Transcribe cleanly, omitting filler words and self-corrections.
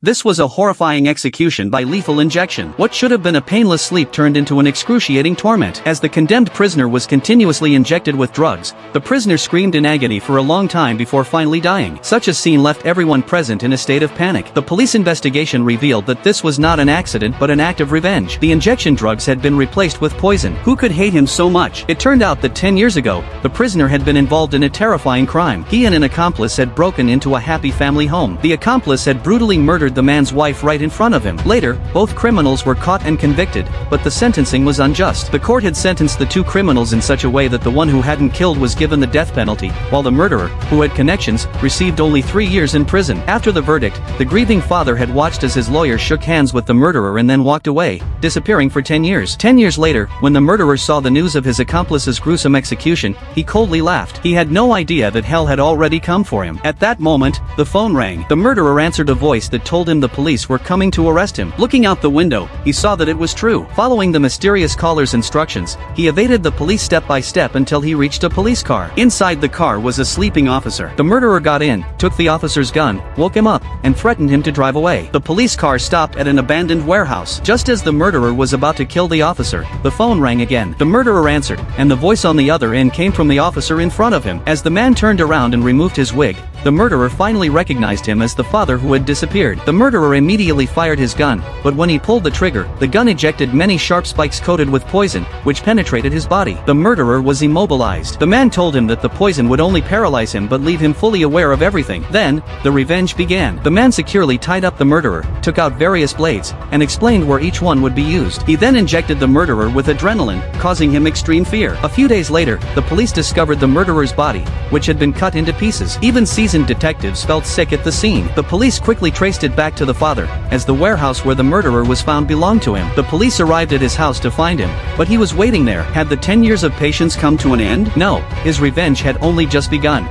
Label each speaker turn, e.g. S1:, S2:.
S1: This was a horrifying execution by lethal injection. What should have been a painless sleep turned into an excruciating torment. As the condemned prisoner was continuously injected with drugs, the prisoner screamed in agony for a long time before finally dying. Such a scene left everyone present in a state of panic. The police investigation revealed that this was not an accident but an act of revenge. The injection drugs had been replaced with poison. Who could hate him so much? It turned out that 10 years ago, the prisoner had been involved in a terrifying crime. He and an accomplice had broken into a happy family home. The accomplice had brutally murdered the man's wife right in front of him. Later, both criminals were caught and convicted, but the sentencing was unjust. The court had sentenced the two criminals in such a way that the one who hadn't killed was given the death penalty, while the murderer, who had connections, received only 3 years in prison. After the verdict, the grieving father had watched as his lawyer shook hands with the murderer and then walked away, disappearing for 10 years. 10 years later, when the murderer saw the news of his accomplice's gruesome execution, he coldly laughed. He had no idea that hell had already come for him. At that moment, the phone rang. The murderer answered a voice that told him the police were coming to arrest him. Looking out the window, he saw that it was true. Following the mysterious caller's instructions, he evaded the police step by step until he reached a police car. Inside the car was a sleeping officer. The murderer got in, took the officer's gun, woke him up, and threatened him to drive away. The police car stopped at an abandoned warehouse. Just as the murderer was about to kill the officer, the phone rang again. The murderer answered, and the voice on the other end came from the officer in front of him. As the man turned around and removed his wig, the murderer finally recognized him as the father who had disappeared. The murderer immediately fired his gun, but when he pulled the trigger, the gun ejected many sharp spikes coated with poison, which penetrated his body. The murderer was immobilized. The man told him that the poison would only paralyze him but leave him fully aware of everything. Then, the revenge began. The man securely tied up the murderer, took out various blades, and explained where each one would be used. He then injected the murderer with adrenaline, causing him extreme fear. A few days later, the police discovered the murderer's body, which had been cut into pieces. Even seasoned detectives felt sick at the scene. The police quickly traced it back to the father, as the warehouse where the murderer was found belonged to him. The police arrived at his house to find him, but he was waiting there. Had the 10 years of patience come to an end? No, his revenge had only just begun.